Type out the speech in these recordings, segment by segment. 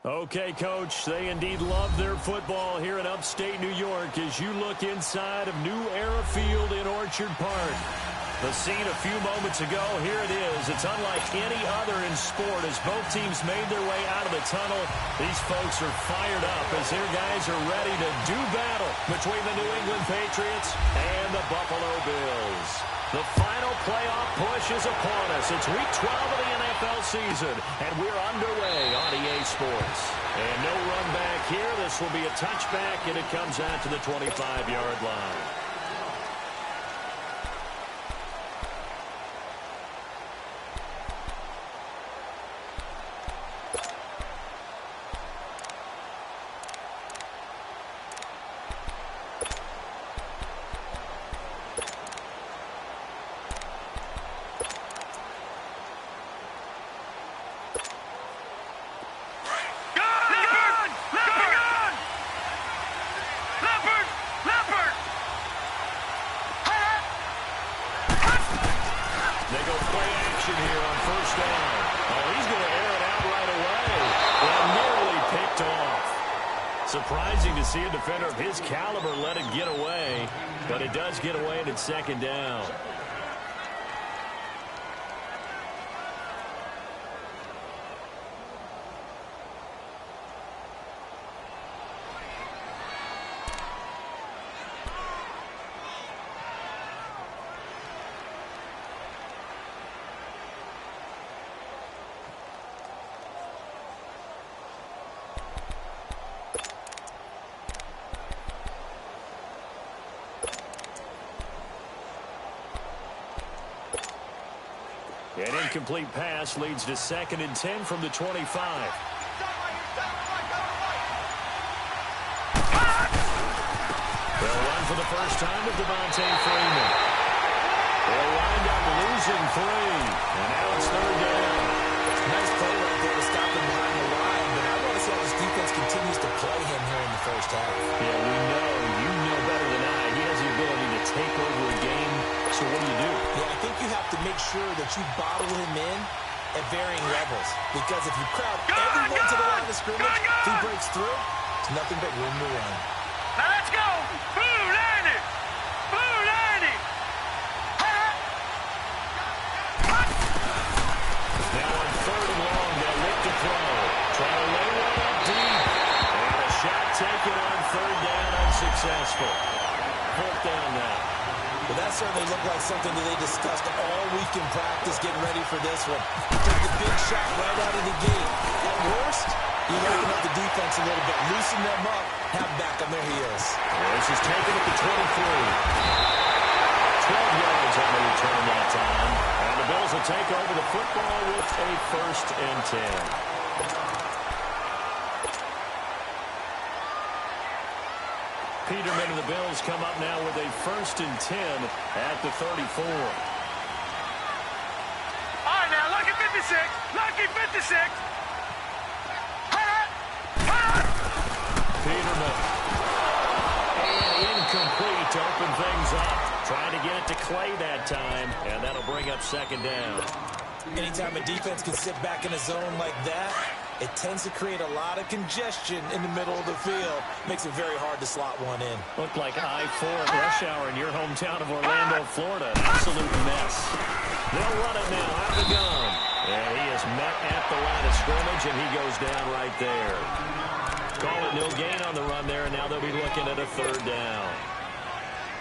Okay, Coach, they indeed love their football here in upstate New York as you look inside of New Era Field in Orchard Park. The scene a few moments ago, here it is. It's unlike any other in sport as both teams made their way out of the tunnel. These folks are fired up as their guys are ready to do battle between the New England Patriots and the Buffalo Bills. The final playoff push is upon us. It's Week 12 of the NFL season, and we're underway on EA Sports. And no run back here. This will be a touchback, and it comes out to the 25-yard line. Surprising to see a defender of his caliber let it get away, but it does get away and it's second down. An incomplete pass leads to 2nd and 10 from the 25. They'll run for the first time with Devontae Freeman. They'll wind up losing 3. And now it's 3rd down. Nice play right there to stop him behind the line, but I want to see how this defense continues to play him here in the first half. Yeah, we know. You know better than I. He has the ability to take over a game. So what do you do? Yeah, I think you have to make sure that you bottle him in at varying levels. Because if you crowd everyone to the line of scrimmage, if he breaks through, it's nothing but room to run. Now let's go! Boo, Lanny! Boo, Lanny! Now on 3rd and long, they'll look to throw. Try to lay one up deep. And a shot taken on 3rd down, unsuccessful. 4th down now. Well, that certainly looked like something that they discussed all week in practice, getting ready for this one. Take the big shot right out of the gate. At worst, you open up the defense a little bit, loosen them up, have back on their heels. This is taken at the 23. 12 yards on the return that time. And the Bills will take over the football with a 1st and 10. Peterman and the Bills come up now with a 1st and 10 at the 34. All right, now, lucky 56. Lucky 56. Peterman. And incomplete to open things up. Trying to get it to Clay that time, and that'll bring up 2nd down. Anytime a defense can sit back in a zone like that, it tends to create a lot of congestion in the middle of the field. Makes it very hard to slot one in. Looked like I-4 at rush hour in your hometown of Orlando, Florida. Absolute mess. They'll run it now out of the gun. And he is met at the line of scrimmage, and he goes down right there. Call it no gain on the run there, and now they'll be looking at a 3rd down.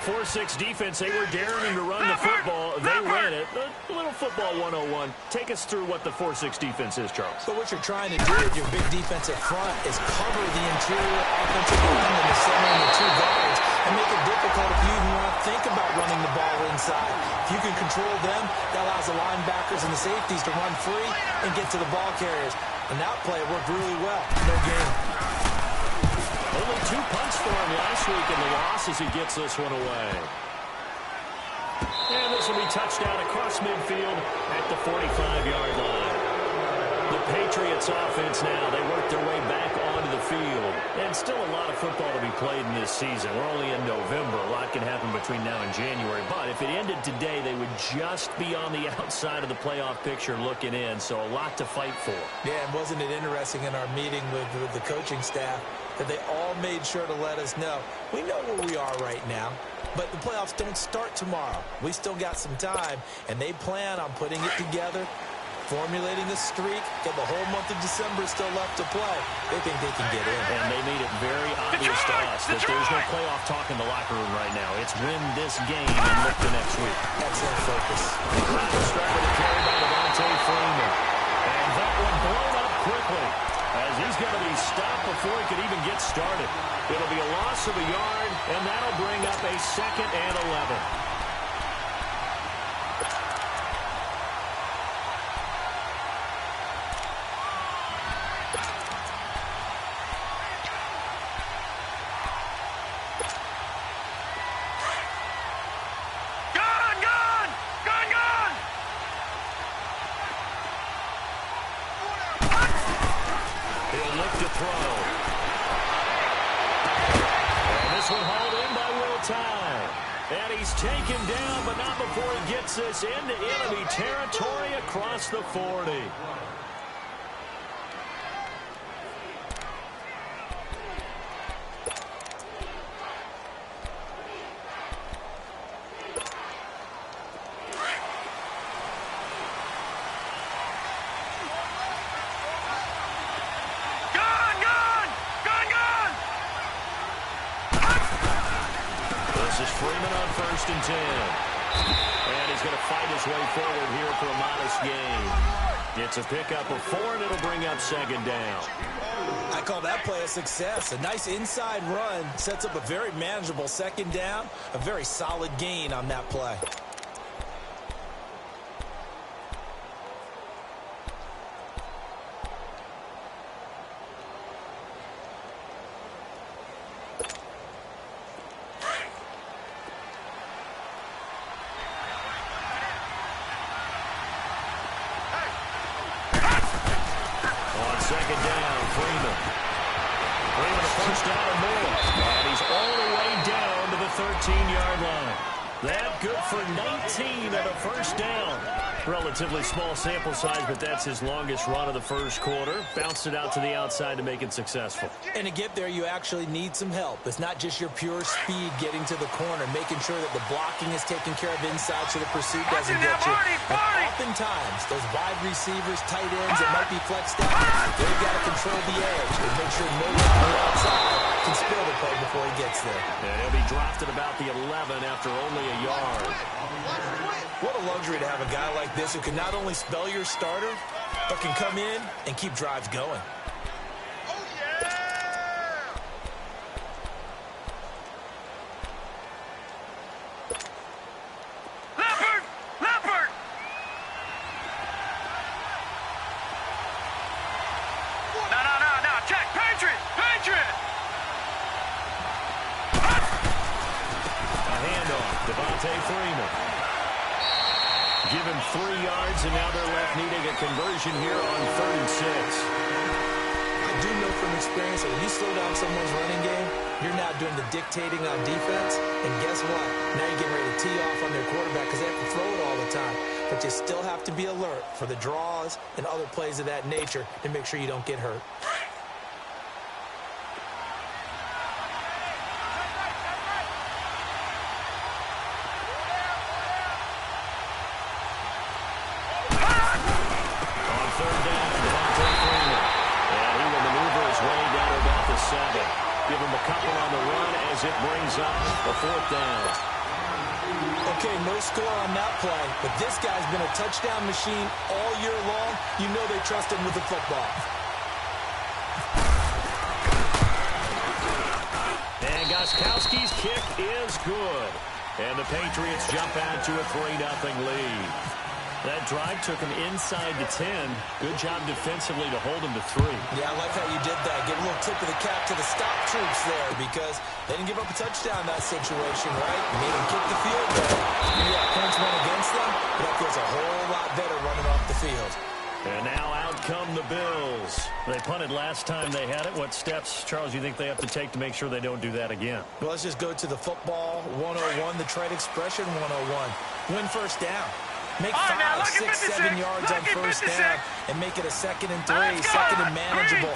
4-6 defense, they were daring him to run the football. They ran it. A little football 101. Take us through what the 4-6 defense is, Charles. So what you're trying to do with your big defensive front is cover the interior offensive line in the center and the 2 guards and make it difficult if you even want to think about running the ball inside. If you can control them, that allows the linebackers and the safeties to run free and get to the ball carriers. And that play worked really well. No gain. Only 2 punts for him last week in the loss as he gets this one away. And this will be touchdown across midfield at the 45-yard line. The Patriots offense now, they work their way back onto the field. And still a lot of football to be played in this season. We're only in November. A lot can happen between now and January. But if it ended today, they would just be on the outside of the playoff picture looking in. So a lot to fight for. Yeah, and wasn't it interesting in our meeting with the coaching staff that they all made sure to let us know, we know where we are right now, but the playoffs don't start tomorrow. We still got some time, and they plan on putting it together, formulating a streak, get the whole month of December still left to play. They think they can get in. And they made it very obvious to us that there's no playoff talk in the locker room right now. It's win this game and look to next week. Excellent focus. The start with a carry by Devontae Freeman. And that one blown up quickly, as he's going to be stopped before he could even get started. It'll be a loss of a yard, and that'll bring up a 2nd and 11. Taken down, but not before he gets this into enemy territory across the 40. Freeman on 1st and 10. And he's going to fight his way forward here for a modest gain. It's a pickup of 4, and it'll bring up 2nd down. I call that play a success. A nice inside run sets up a very manageable 2nd down. A very solid gain on that play. Relatively small sample size, but that's his longest run of the first quarter. Bounced it out to the outside to make it successful. And to get there, you actually need some help. It's not just your pure speed getting to the corner, making sure that the blocking is taken care of inside so the pursuit doesn't get you. And oftentimes, those wide receivers, tight ends that might be flexed out, they've got to control the edge and make sure no one on the outside can spill the play before he gets there. And he'll be dropped at about the 11 after only a yard. What a luxury to have a guy like this who can not only spell your starter, but can come in and keep drives going. Oh, yeah! Leopard! Leopard! No. Check! Patriot! Patriot! A handoff. Devontae Freeman. Give him 3 yards, and now they're left needing a conversion here on 3rd and 6. I do know from experience that when you slow down someone's running game, you're now doing the dictating on defense. And guess what? Now you're getting ready to tee off on their quarterback because they have to throw it all the time. But you still have to be alert for the draws and other plays of that nature to make sure you don't get hurt. Give him a couple on the run as it brings up a 4th down. Okay, no score on that play, but this guy's been a touchdown machine all year long. You know they trust him with the football. And Gostkowski's kick is good. And the Patriots jump out to a 3-0 lead. That drive took him inside the 10. Good job defensively to hold him to 3. Yeah, I like how you did that. Give a little tip of the cap to the stop troops there because they didn't give up a touchdown in that situation, right? You made them kick the field goal. Yeah, points went against them, but that feels a whole lot better running off the field. And now out come the Bills. They punted last time they had it. What steps, Charles, you think they have to take to make sure they don't do that again? Well, let's just go to the football 101, the trade expression 101. Win first down. Make 5, 6, 7 yards on first down and make it a 2nd and 3, 2nd and manageable.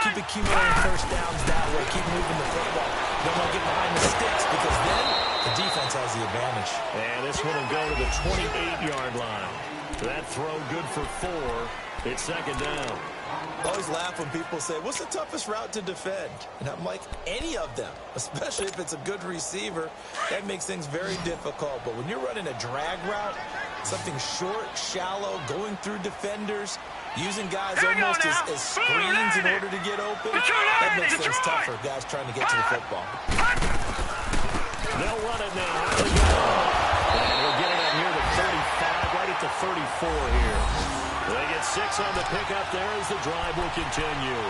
Keep accumulating first downs that way. Keep moving the football. Don't want to get behind the sticks because then the defense has the advantage. And this one will go to the 28-yard line. That throw good for 4. It's 2nd down. I always laugh when people say, what's the toughest route to defend? And I'm like, any of them, especially if it's a good receiver. That makes things very difficult. But when you're running a drag route, something short, shallow, going through defenders, using guys almost as screens in order to get open, that makes things tougher, guys trying to get to the football. They'll run it now. And he'll get it out near the 35, right at the 34 here. They get 6 on the pickup there as the drive will continue.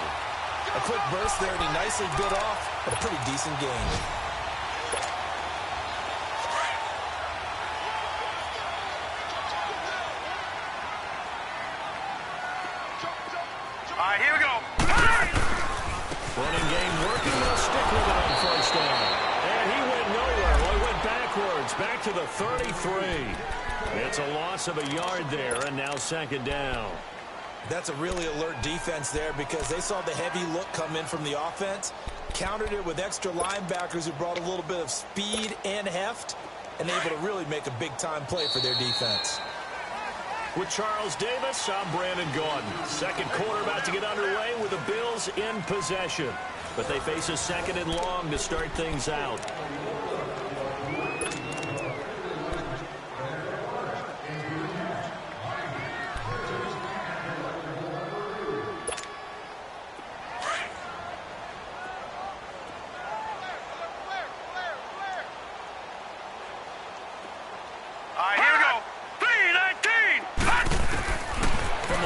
A quick burst there, and he nicely bit off a pretty decent gain. All right, here we go. Running game working. They'll stick with it on first down. And he went nowhere. Well, he went backwards, back to the 33. It's a loss of a yard there, and now 2nd down. That's a really alert defense there because they saw the heavy look come in from the offense, countered it with extra linebackers who brought a little bit of speed and heft, and able to really make a big-time play for their defense. With Charles Davis, I'm Brandon Gaudin. 2nd quarter about to get underway with the Bills in possession. But they face a 2nd and long to start things out.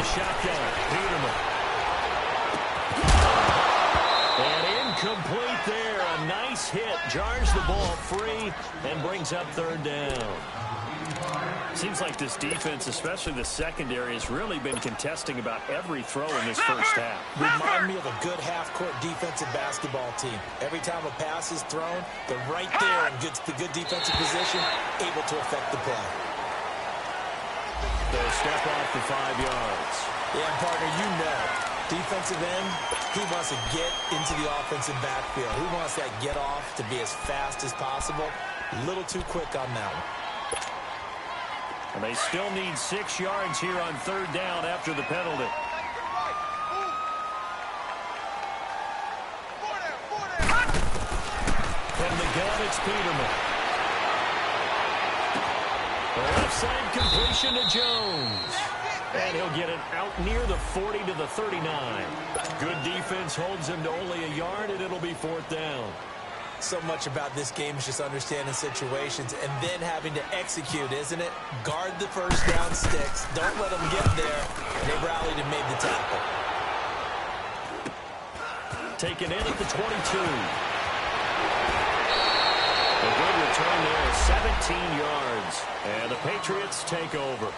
Shotgun, Peterman. And incomplete there. A nice hit. Jars the ball free and brings up 3rd down. Seems like this defense, especially the secondary, has really been contesting about every throw in this first half. Remind me of a good half-court defensive basketball team. Every time a pass is thrown, they're right there in good defensive position, able to affect the play. They'll step off the 5 yards. Yeah, partner, you know, defensive end, he wants to get into the offensive backfield. He wants that get off to be as fast as possible. A little too quick on that one. And they still need 6 yards here on 3rd down after the penalty. From the gun, it's Peterman. The left side completion to Jones. And he'll get it out near the 40 to the 39. Good defense holds him to only a yard, and it'll be 4th down. So much about this game is just understanding situations and then having to execute, isn't it? Guard the first down sticks. Don't let them get there. And they rallied and made the tackle. Taken in at the 22. A good return there, 17 yards. And the Patriots take over.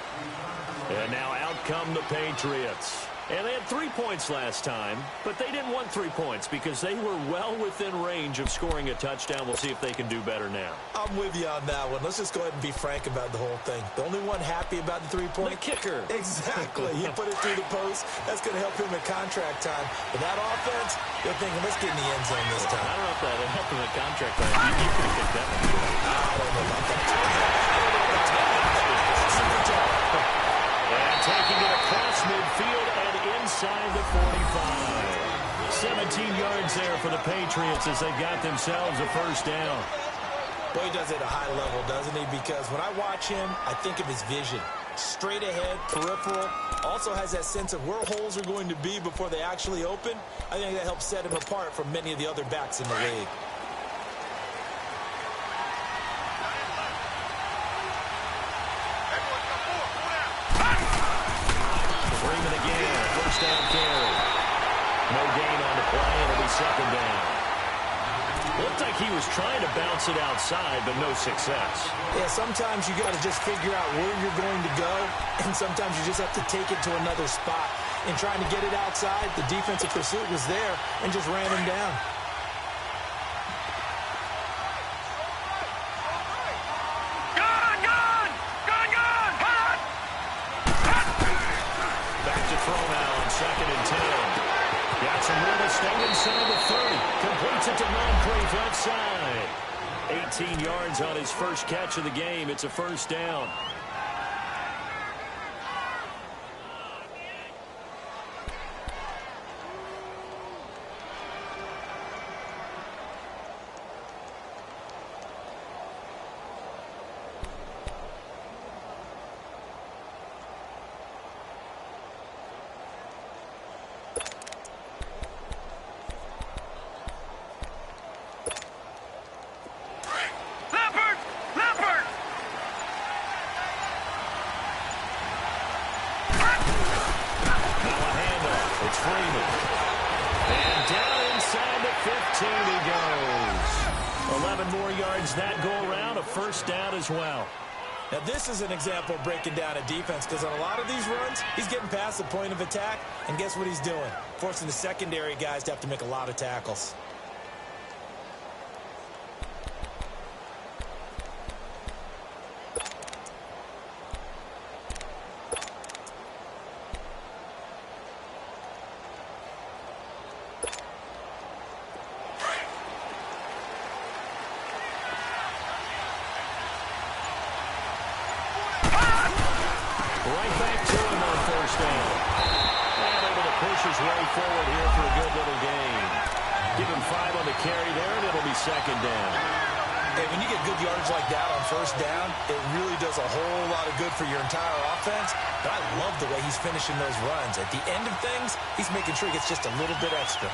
And now out come the Patriots. And they had 3 points last time, but they didn't want 3 points because they were well within range of scoring a touchdown. We'll see if they can do better now. I'm with you on that one. Let's just go ahead and be frank about the whole thing. The only one happy about the 3-point? The kicker. Exactly. He put it through the post. That's going to help him at contract time. But that offense, they're thinking, let's get in the end zone this time. I don't know if that would help him at contract time. You could have picked that one. I don't know about that. And taking it across midfield and inside the 45. 17 yards there for the Patriots as they got themselves a first down. Well, he does it at a high level, doesn't he? Because when I watch him, I think of his vision. Straight ahead, peripheral. Also has that sense of where holes are going to be before they actually open. I think that helps set him apart from many of the other backs in the league. Freeman again, first down carry. No gain on the play, it'll be 2nd down. Looked like he was trying to bounce it outside, but no success. Yeah, sometimes you got to just figure out where you're going to go, and sometimes you just have to take it to another spot. In trying to get it outside, the defensive pursuit was there and just ran him down. Back to throw now on 2nd and 10. Got some room to stay inside the 30. Completes it to Moncrief left side. 18 yards on his first catch of the game. It's a first down. And down inside the 15 he goes. 11 more yards that go around, a first down as well. Now this is an example of breaking down a defense, because on a lot of these runs, he's getting past the point of attack, and guess what he's doing? Forcing the secondary guys to have to make a lot of tackles. Right back to him on first down. And able to push his way forward here for a good little gain. Give him 5 on the carry there, and it'll be 2nd down. Hey, when you get good yardage like that on first down, it really does a whole lot of good for your entire offense. But I love the way he's finishing those runs. At the end of things, he's making sure he gets just a little bit extra.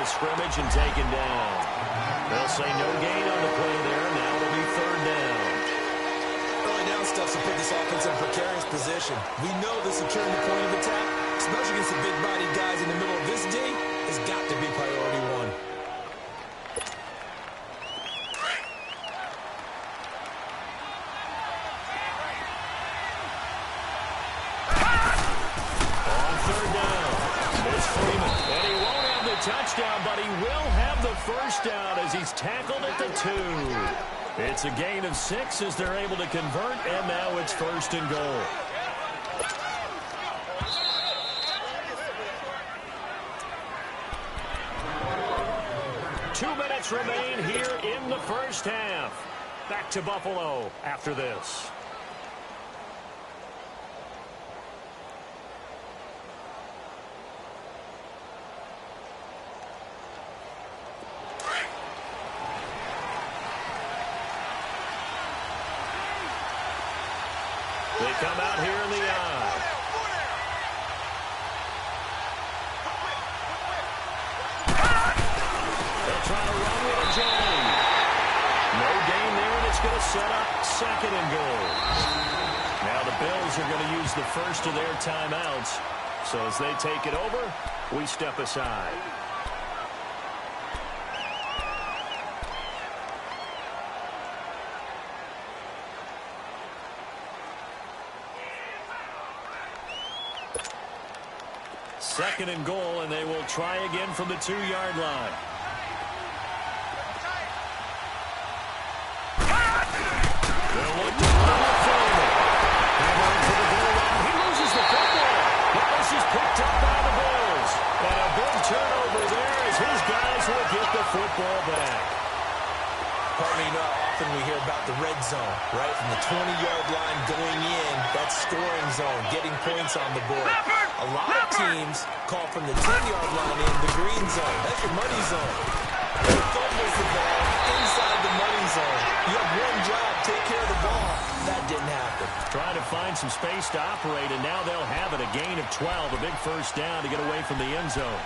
Scrimmage and taken down. They'll say no gain on the play there. Now it'll be 3rd down. Early down stuff's to put this offense in a precarious position. We know that securing the point of attack, especially against the big-bodied guys in the middle of this D, has got to be priority 1. On 3rd down, it's Freeman. And he won't have the touchdown, but he will have the first down as he's tackled at the 2. It's a gain of 6 as they're able to convert, and now it's 1st and goal. Two minutes remain here in the first half. Back to Buffalo after this. They come out here in the eye. They'll try to run with a J. No gain there, and it's going to set up 2nd and goal. Now the Bills are going to use the first of their timeouts. So as they take it over, we step aside. Second and goal, and they will try again from the 2-yard line. They'll look to for the goal line. He loses the football. But this is picked up by the Bills. And a big turnover there as his guys will get the football back. Pardon me, you know how often we hear about the red zone, right? From the 20-yard line going in, that's scoring zone, getting points on the board. A lot of teams call from the 10-yard line in the green zone. That's your money zone. Who fumbles the ball inside the money zone? You have one job, take space to operate, and now they'll have it. A gain of 12, a big first down to get away from the end zone.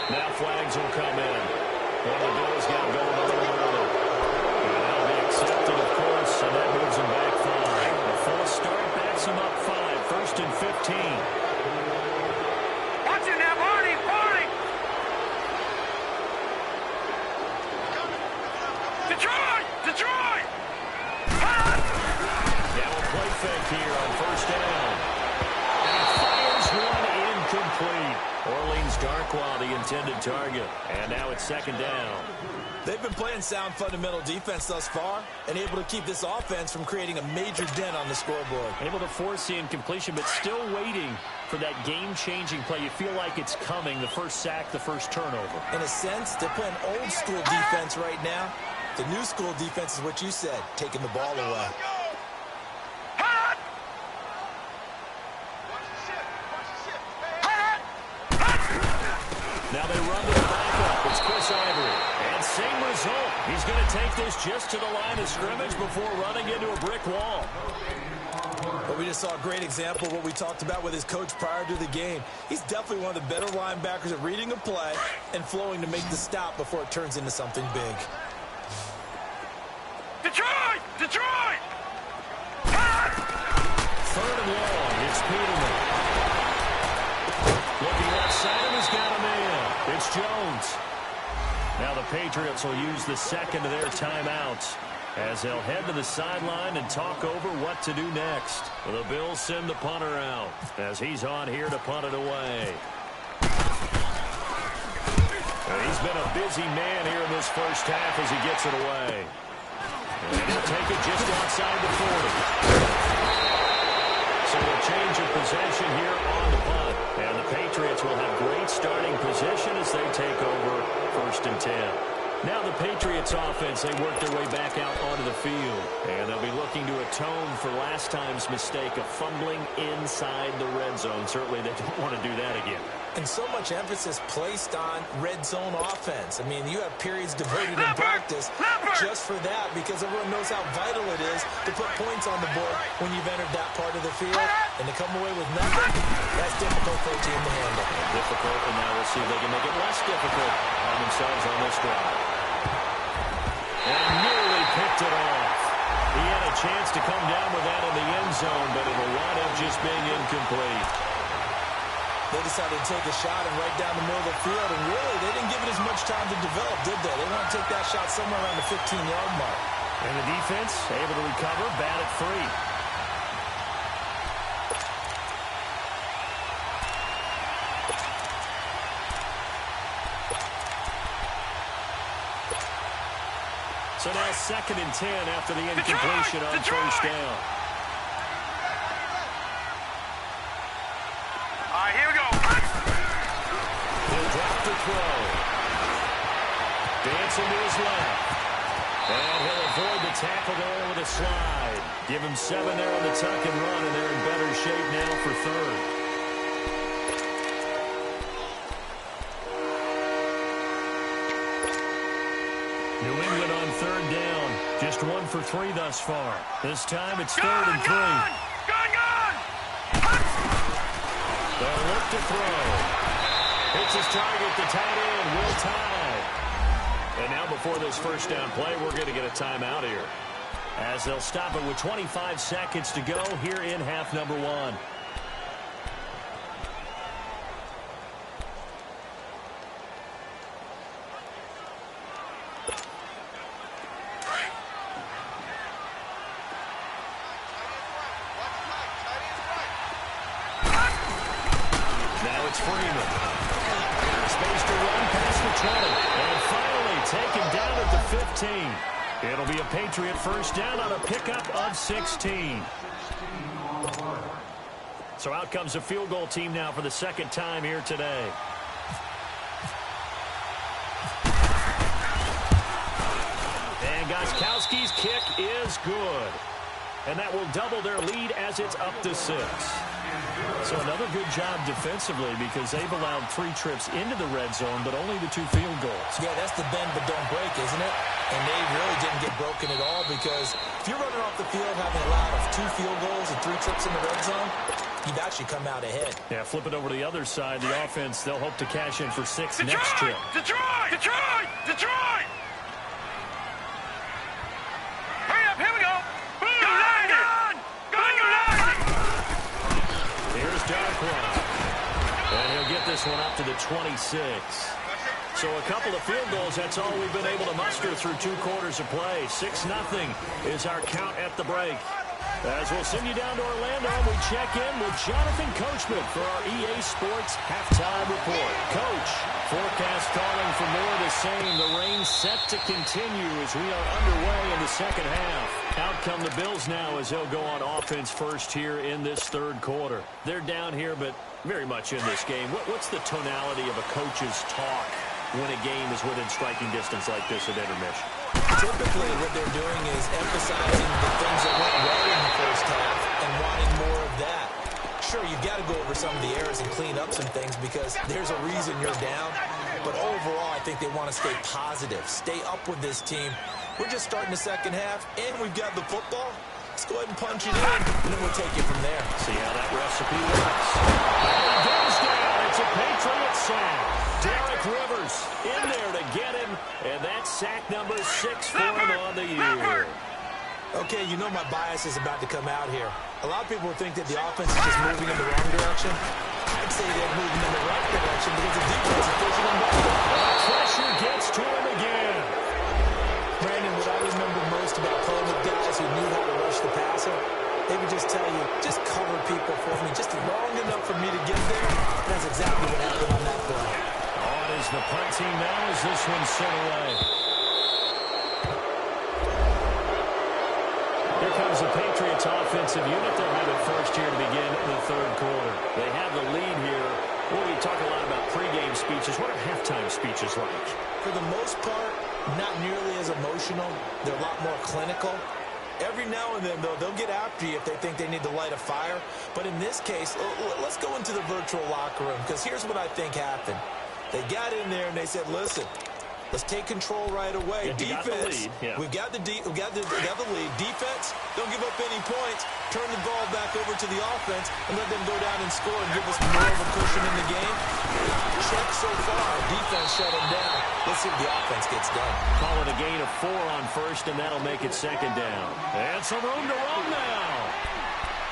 Now flags will come in. One of the Bills got going a little early. And that'll be accepted, of course, and that moves them back 5. A false start backs them up 5. First and 15. Watch it now, Barney! Barney! Detroit! Detroit! Now a play fake here on first down. And he fires one incomplete. Orleans Darkwa, the intended target. And now it's second down. They've been playing sound fundamental defense thus far and able to keep this offense from creating a major dent on the scoreboard. Able to force the incompletion, but still waiting for that game-changing play. You feel like it's coming, the first sack, the first turnover. In a sense, they're playing old-school defense right now. The new school defense is what you said, taking the ball away. Now they run to the backup. It's Chris Ivory. And same result. He's going to take this just to the line of scrimmage before running into a brick wall. But we just saw a great example of what we talked about with his coach prior to the game. He's definitely one of the better linebackers at reading a play and flowing to make the stop before it turns into something big. Detroit! Detroit! Third and long. It's Peterman. Looking left side, and he's got a man. It's Jones. Now the Patriots will use the second of their timeouts as they'll head to the sideline and talk over what to do next. The Bills send the punter out as he's on here to punt it away. And he's been a busy man here in this first half as he gets it away. And he'll take it just outside the 40. So a change of possession here on the punt. And the Patriots will have great starting position as they take over first and 10. Now the Patriots offense, they work their way back out onto the field. And they'll be looking to atone for last time's mistake of fumbling inside the red zone. Certainly they don't want to do that again. And so much emphasis placed on red zone offense. I mean, you have periods devoted in practice just for that because everyone knows how vital it is to put points on the board when you've entered that part of the field. And to come away with nothing, that's difficult for a team to handle. Difficult, and now we'll see if they can make it less difficult on themselves on this drive. And nearly picked it off. He had a chance to come down with that in the end zone, but it'll wind up just being incomplete. They decided to take a shot and right down the middle of the field, and really, they didn't give it as much time to develop, did they? They want to take that shot somewhere around the 15-yard mark. And the defense able to recover, bat it free. So now second and 10 after the incompletion on first down. All right, here we go. He'll drop to throw. Dancing to his left. And he'll avoid the tackle there with a slide. Give him 7 there on the tuck and run, and they're in better shape now for third. New England on third down. Just 1 for 3 thus far. This time it's third and 3. Gone! They'll look to throw. Hits his target, the tight end, Will Tye. And now before this first down play, we're going to get a timeout here. As they'll stop it with 25 seconds to go here in half number 1. Now it's Freeman. Space to run past the 20. And finally taken down at the 15. It'll be a Patriot first down on a pickup of 16. So out comes a field goal team now for the second time here today. And Gostkowski's kick is good. and that will double their lead as it's up to 6. So another good job defensively because they've allowed 3 trips into the red zone, but only the 2 field goals. Yeah, that's the bend but don't break, isn't it? And they really didn't get broken at all because if you're running off the field having allowed 2 field goals and 3 trips in the red zone, you've actually come out ahead. Yeah, flip it over to the other side. The offense, they'll hope to cash in for 6 next trip. Detroit! Detroit! Detroit! Hurry up, here we go! Here's Darkwa. And he'll get this one up to the 26. So a couple of field goals, that's all we've been able to muster through 2 quarters of play. 6-0 is our count at the break. As we'll send you down to Orlando, and we check in with Jonathan Coachman for our EA Sports Halftime Report. Coach, forecast calling for more of the same. The rain set to continue as we are underway in the second half. Out come the Bills now as they'll go on offense first here in this third quarter. They're down here, but very much in this game. What's the tonality of a coach's talk when a game is within striking distance like this at intermission? Typically, what they're doing is emphasizing the things that went well in the first half and wanting more of that. Sure, you've got to go over some of the errors and clean up some things because there's a reason you're down. But overall, I think they want to stay positive, stay up with this team. We're just starting the second half, and we've got the football. Let's go ahead and punch it in, and then we'll take it from there. See how that recipe works. And it goes down. It's a Patriot sack. Derek Rivers in there to get him, and that's sack number 6 for him on the year. Okay, you know my bias is about to come out here. A lot of people would think that the offense is just moving in the wrong direction. I'd say they're moving in the right direction because the defense is pushing them back. Pressure gets to him again. Brandon, what I remember most about playing with guys who knew how to rush the passer, they would just tell you, just cover people for me, just long enough for me to get there. That's exactly what happened on that play. On is the punt team now as this one's sent away. Here comes the Patriots offensive unit. They'll have it first here to begin the third quarter. They have the lead here. Well, we talk a lot about pregame speeches. What are halftime speeches like? For the most part, not nearly as emotional. They're a lot more clinical. Every now and then, though, they'll get after you if they think they need to light a fire. But in this case, let's go into the virtual locker room because here's what I think happened. They got in there and they said, listen, let's take control right away. Yeah, defense, we've got the lead. Defense, don't give up any points. Turn the ball back over to the offense and let them go down and score and give us more of a cushion in the game. Check so far. Defense shut them down. Let's see if the offense gets done. Call it a gain of 4 on first, and that'll make it second down. And some room to run now.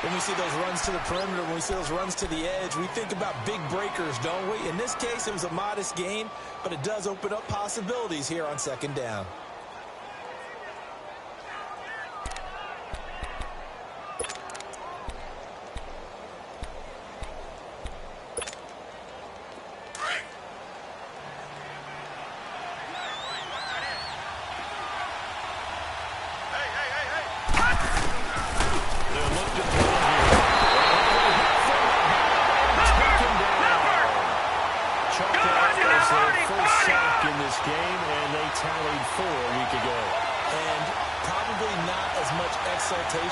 When we see those runs to the perimeter, when we see those runs to the edge, we think about big breakers, don't we? In this case, it was a modest gain, but it does open up possibilities here on second down.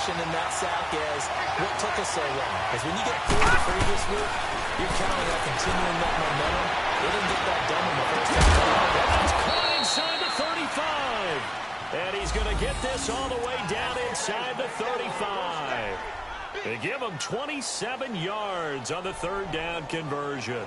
In that sack as what took us so long. Because when you get 4 the previous week, you're counting on continuing that momentum. They didn't get that done in the first half. It's caught inside the 35. And he's going to get this all the way down inside the 35. They give him 27 yards on the third down conversion.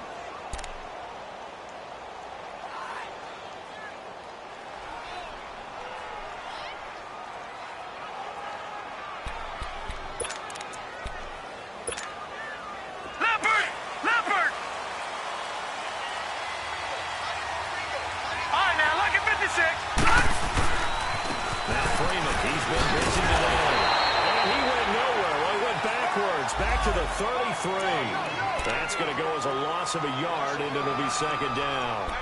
Back to the 33. That's going to go as a loss of a yard, and it'll be second down.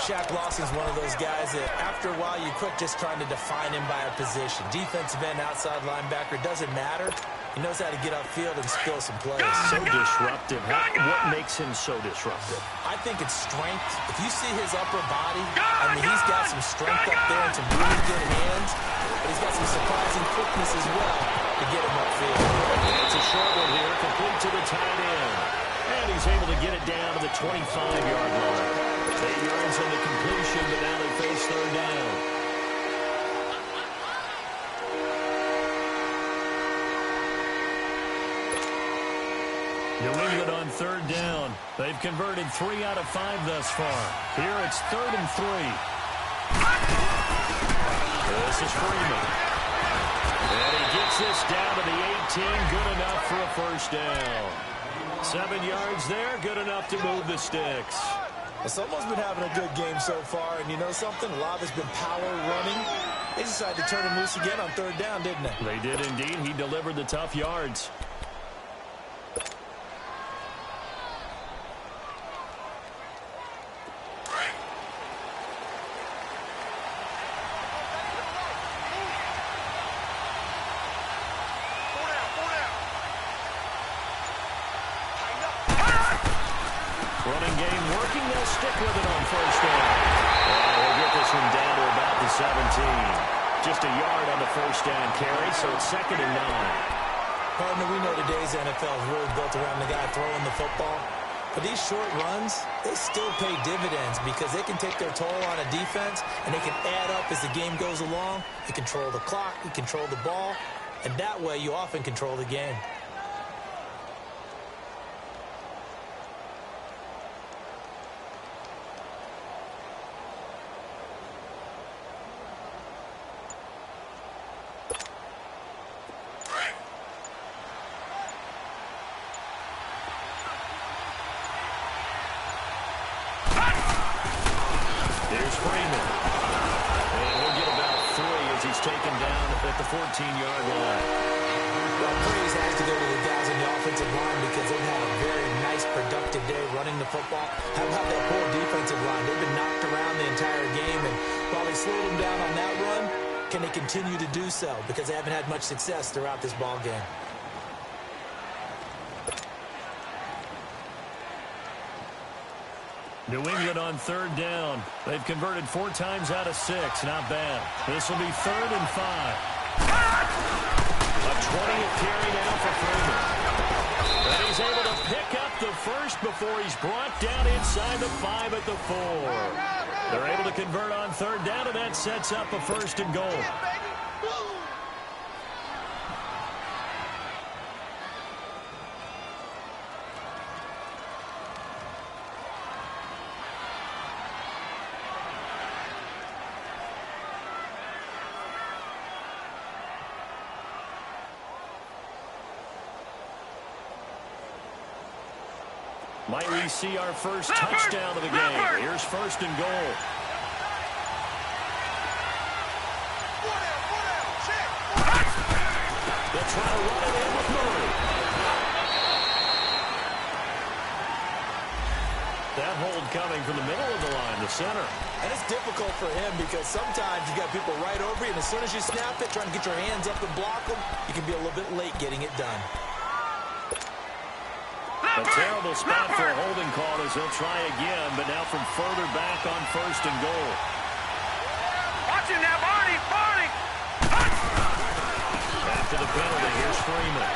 Shaq Lawson's one of those guys that after a while you quit just trying to define him by a position. Defensive end, outside linebacker, doesn't matter. He knows how to get upfield and spill some plays. So disruptive. What makes him so disruptive? I think it's strength. If you see his upper body, I mean, he's got some strength up there and some really good hands, but he's got some surprising quickness as well. to get him upfield. It's a short one here, complete to the tight end. And he's able to get it down to the 25-yard line. 8 yards on the completion, but now they face third down. New England on third down. They've converted 3 out of 5 thus far. Here it's 3rd and 3. This is Freeman. And he gets this down to the 18. Good enough for a first down. 7 yards there. Good enough to move the sticks. Well, someone's been having a good game so far, and you know something? A lot of it's been power running. They decided to turn him loose again on third down, didn't they? They did indeed. He delivered the tough yards. Running game working. They'll stick with it on first down. And we'll get this one down to about the 17. Just a yard on the first down carry, so it's 2nd and 9. Partner, we know today's NFL is really built around the guy throwing the football. But these short runs, they still pay dividends because they can take their toll on a defense, and they can add up as the game goes along. You control the clock, you control the ball, and that way you often control the game. Here's Freeman. And he'll get about 3 as he's taken down at the 14-yard line. Well, praise has to go to the guys on the offensive line because they've had a very nice, productive day running the football. How about that poor defensive line? They've been knocked around the entire game, and while they slowed them down on that run, can they continue to do so? Because they haven't had much success throughout this ball game. New England on third down. They've converted 4 times out of 6. Not bad. This will be 3rd and 5. A 20th carry now for Freeman. And he's able to pick up the first before he's brought down inside the 5 at the 4. They're able to convert on third down, and that sets up a 1st and goal. Might we see our first touchdown of the game? Here's 1st and goal. They'll try to run it in with Murray. That hold coming from the middle of the line, the center. And it's difficult for him because sometimes you got people right over you, and as soon as you snap it, trying to get your hands up and block them, you can be a little bit late getting it done. A terrible spot for a holding call as they'll try again, but now from further back on 1st and goal. Watch him now, Barney! Barney! After the penalty, here's Freeman.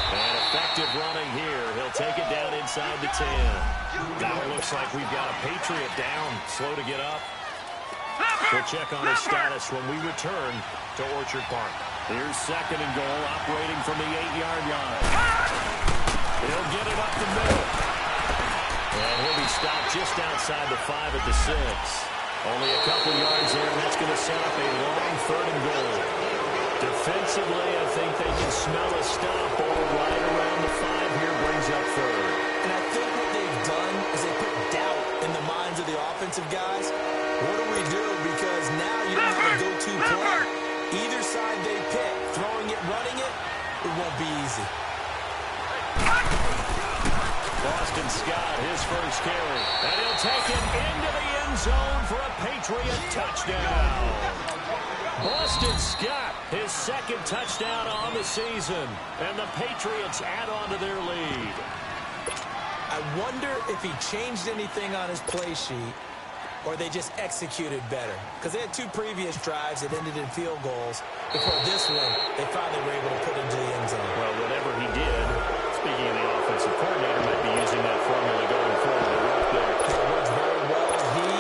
And effective running here. He'll take it down inside the 10. Now it looks like we've got a Patriot down, slow to get up. We'll check on his status when we return to Orchard Park. Here's 2nd and goal, operating from the 8-yard line. He'll get it up the middle. And he'll be stopped just outside the 5 at the 6. Only a couple yards there, and that's going to set up a long 3rd and goal. Defensively, I think they can smell a stop all right around the 5 here, brings up 3rd. And I think what they've done is they put doubt in the minds of the offensive guys. What do we do? Because now you don't have a go-to play. Either side they pick, throwing it, running it, it won't be easy. Boston Scott, his first carry. And he'll take it into the end zone for a Patriot touchdown. Boston Scott, his 2nd touchdown on the season. And the Patriots add on to their lead. I wonder if he changed anything on his play sheet, or they just executed better? Because they had 2 previous drives that ended in field goals. Before this one, they finally were able to put into the end zone. Well, whatever he did, speaking of the offensive coordinator, might be using that formula going forward. It worked there. It works very well. He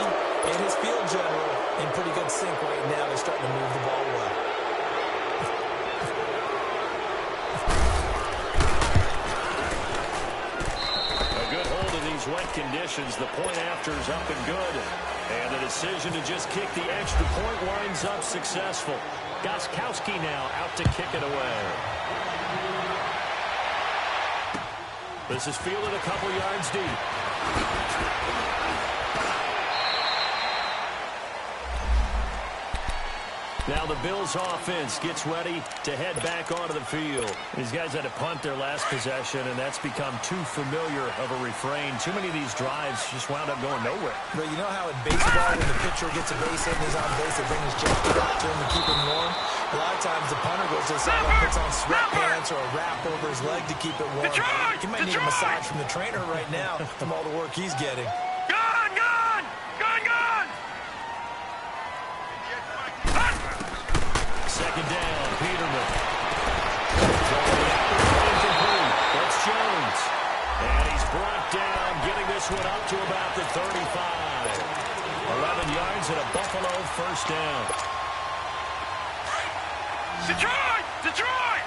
and his field general in pretty good sync right now. They're starting to move the ball well. Wet conditions, the point after is up and good. And the decision to just kick the extra point winds up successful. Gostkowski now out to kick it away. This is fielded a couple yards deep. Now the Bills offense gets ready to head back onto the field. These guys had to punt their last possession, and that's become too familiar of a refrain. Too many of these drives just wound up going nowhere. But you know how in baseball, when the pitcher gets a base hit and is on base, they bring his jacket out to him to keep him warm? A lot of times the punter goes to the sideline, puts on sweatpants or a wrap over his leg to keep it warm. He might need a massage from the trainer right now from all the work he's getting. Second down, Peterman. Incomplete. That's Jones. And he's brought down, getting this one up to about the 35. 11 yards and a Buffalo first down. Detroit! Detroit!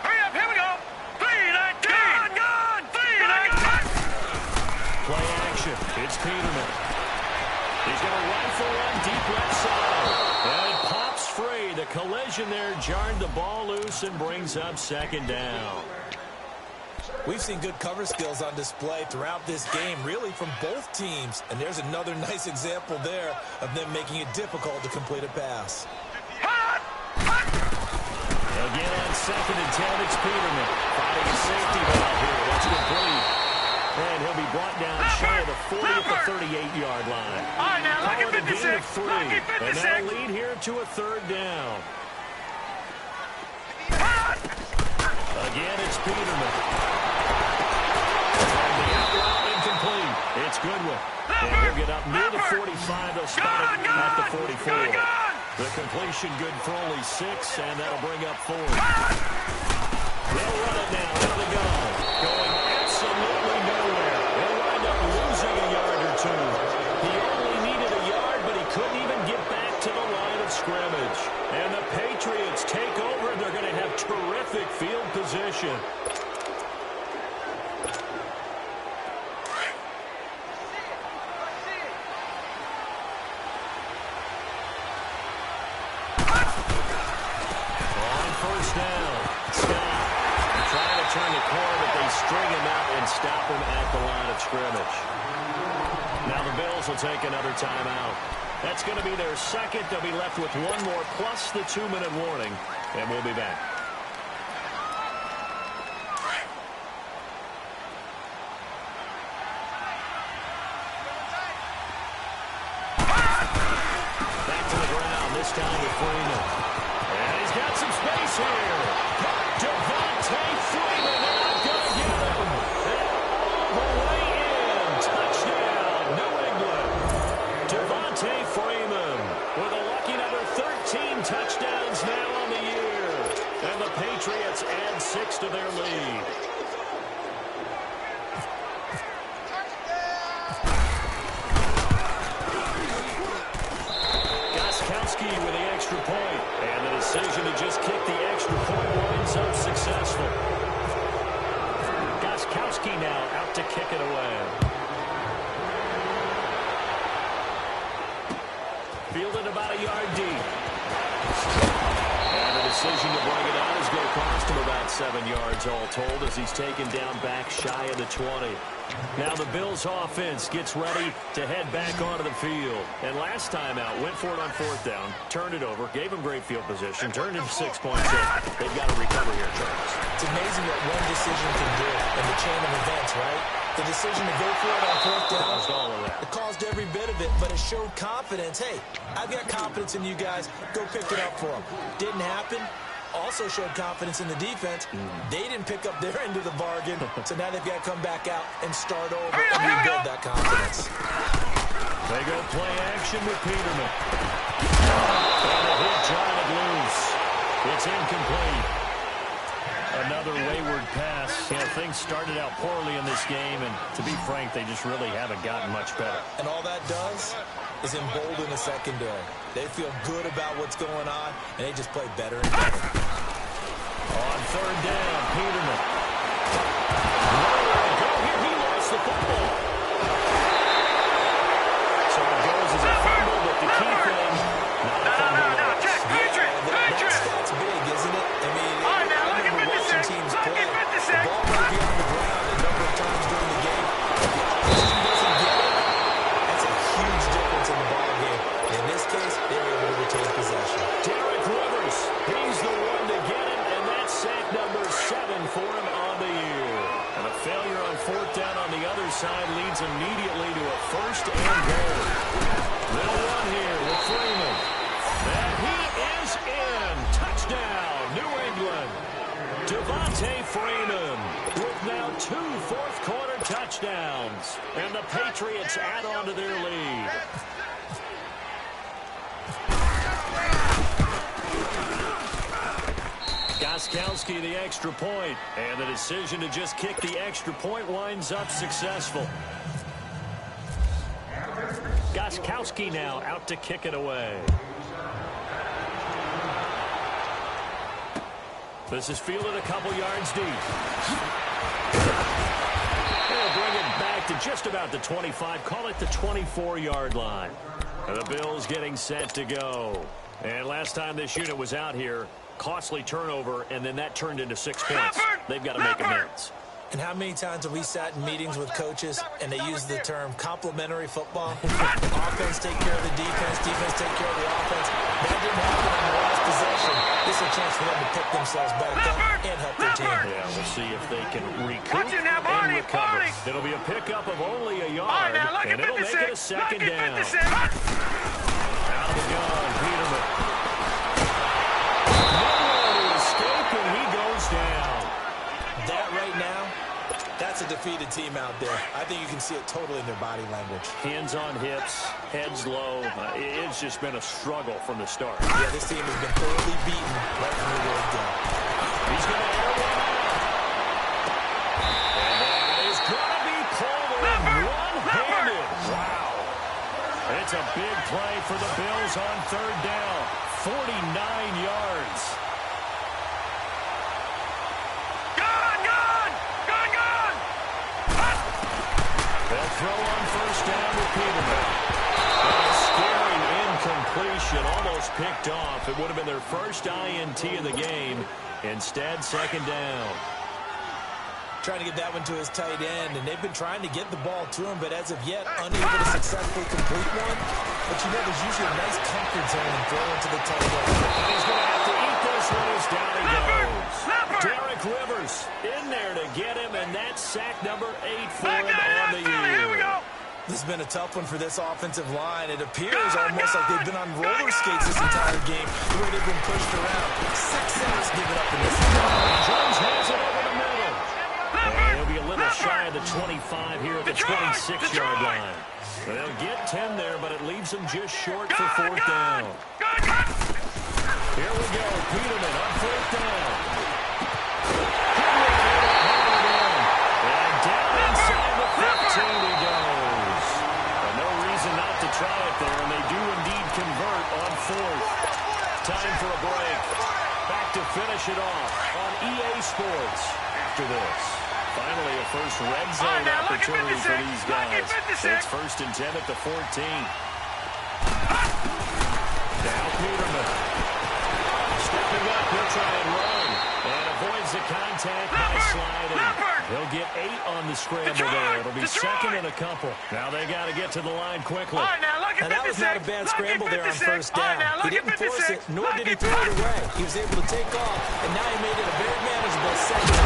Hurry up, here we go! 3-19! Gun! 3-19! Play action. It's Peterman. He's going to rifle one deep left side. And it pops free. The collision there jarred the ball loose and brings up second down. We've seen good cover skills on display throughout this game, really from both teams. And there's another nice example there of them making it difficult to complete a pass. Again on 2nd and 10, it's Peterman. Finding a safety valve here. That's complete. And he'll be brought down shy of the 40 at the 38-yard line. All right, now, Call it a gain of 3. Lucky 56. And that'll lead here to a 3rd down. Again, it's Peterman. And the out route incomplete. It's Goodwin. And he'll get up near the 45. They'll spot it at the 44. The completion good for only 6, and that'll bring up 4. They'll run it now out of the gun. Going absolutely nowhere. They'll wind up losing a yard or 2. He only needed a yard, but he couldn't even get back to the line of scrimmage. And the Patriots take over. They're going to have terrific field position. Turn the corner, but they string him out and stop him at the line of scrimmage. Now the Bills will take another timeout. That's going to be their second. They'll be left with one more plus the 2-minute warning, and we'll be back. Back to the ground, this time with Freeman. And he's got some space here. Devontae Freeman out, gonna get him. And all the way in. Touchdown, New England. Devontae Freeman with a lucky number 13 touchdowns now on the year. And the Patriots add 6 to their lead. Gostkowski with the extra point. And the decision to just kick the extra point winds up successful. Gostkowski now out to kick it away. Fielded about a yard deep. And the decision to bring it out is going to cost him about 7 yards all told as he's taken down back shy of the 20. Now the Bills offense gets ready to head back onto the field. And last time out, went for it on 4th down, turned it over, gave him great field position, turned it to 6 points in. They've got to recover here, Charles. It's amazing what one decision can do in the chain of events, right? The decision to go for it on 4th down. Caused all of that. It caused every bit of it, but it showed confidence. Hey, I've got confidence in you guys. Go pick it up for them. Didn't happen. also showed confidence in the defense. They didn't pick up their end of the bargain, so now they've got to come back out and start over and rebuild that confidence. They go play action with Peterman. And a hit drive loose. It's incomplete. Another wayward pass. Things started out poorly in this game, and to be frank, they just really haven't gotten much better. And all that does is embolden the secondary. They feel good about what's going on, and they just play better and better. On third down, Peterman. Nowhere to go here. He lost the football. So it goes as a fumble, but the key thing, not a fumble loss. That stat's big, isn't it? I mean, I remember watching teams play. The ball might be on the ground a number of times during the game. If the opposition doesn't get it, that's a huge difference in the ball game. In this case, they were able to retain possession. Derek Rivers, he's the one to get it, and that's sack number 7 for him on the year. And a failure on fourth down on the other side leads immediately to a first and goal. Little one here with Freeman. And he is in. Touchdown, New England. Devontae Freeman with now 2 fourth-quarter touchdowns. And the Patriots add on to their lead. Gostkowski the extra point, and the decision to just kick the extra point winds up successful. Gostkowski now out to kick it away. This is fielded a couple yards deep. They'll bring it back to just about the 25, call it the 24-yard line. And the Bills getting set to go. And last time this unit was out here, costly turnover, and then that turned into 6 points. They've got to make amends. And how many times have we sat in meetings with coaches and they use the term complementary football? Offense take care of the defense, defense take care of the offense. That didn't happen on the last possession. This is a chance for them to pick themselves back up and help their team. Yeah, we'll see if they can recoup and recover. It'll be a pickup of only a yard, and it'll make it a second down. Out of the gun, Peterman. Nowhere to escape, and he goes down. That right now, that's a defeated team out there. I think you can see it totally in their body language. Hands on hips, heads low. It's just been a struggle from the start. Yeah, this team has been thoroughly beaten right from the word go. He's going to air one out. And that is going to be pulled in one-handed. Wow. It's a big play for the Bills on third down. 49 yards. They'll throw on first down with Peterman. A scary incompletion, almost picked off. It would have been their first INT of the game. Instead, second down. Trying to get that one to his tight end, and they've been trying to get the ball to him, but as of yet, unable to successfully complete one. But you know, there's usually a nice comfort zone in throwing to the tight end. And he's going to have to eat this one as down he goes. Derek Rivers in there to get him, and that's sack number 8 for him on the year. This has been a tough one for this offensive line. It appears almost like they've been on roller skates this entire game, the way they've been pushed around. 6 sacks given up in this game. Jones has it over the middle. And he'll be a little shy of the 25 here at the 26-yard line. They'll get 10 there, but it leaves them just short for fourth down. Here we go. Peterman on fourth down. And down inside the 15 he goes. And no reason not to try it there, and they do indeed convert on fourth. Time for a break. Back to finish it off on EA Sports after this. Finally, a first red zone opportunity for these guys. It's first and 10 at the 14. Now Peterman. Stepping up, he'll try and run. And avoids the contact by sliding. He'll get 8 on the scramble there. It'll be second and a couple. Now they got to get to the line quickly. And that was not a bad scramble there on first down. He didn't force it, nor did he throw it away. He was able to take off, and now he made it a very manageable second.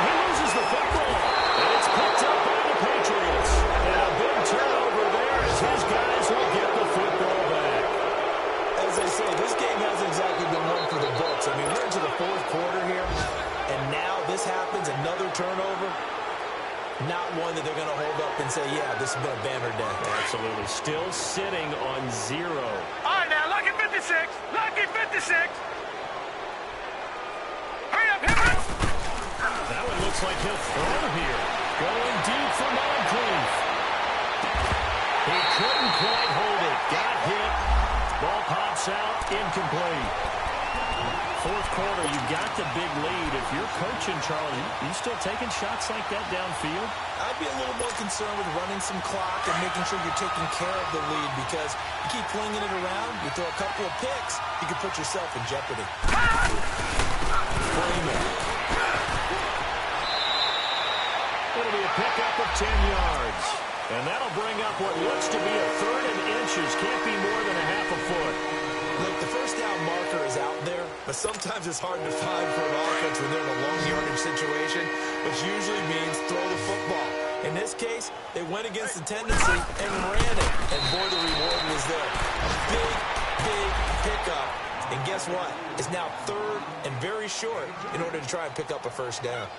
He loses the football, and it's picked up by the Patriots. And a big turnover there as his guys will get the football back. As I say, this game hasn't exactly been one for the books. Not one that they're going to hold up and say, yeah, this has been a banner day. Absolutely. Still sitting on 0. All right, now, lucky 56. Lucky 56. Hurry up, hit it. That one looks like he'll throw here. Going deep for Moncrief. He couldn't quite hold it. Got hit. Ball pops out. Incomplete. Fourth quarter, you got the big lead. If you're coaching, Charlie, you still taking shots like that downfield? I'd be a little more concerned with running some clock and making sure you're taking care of the lead, because you keep flinging it around, you throw a couple of picks, you can put yourself in jeopardy. Freeman. It'll be a pickup of 10 yards. And that'll bring up what looks to be a third and inches. Can't be more than a half a foot. Look, the first down marker is out there, but sometimes it's hard to find for an offense when they're in a long yardage situation, which usually means throw the football. In this case, they went against the tendency and ran it, and boy, the reward was there. A big, big pickup, and guess what? It's now third and very short in order to try and pick up a first down.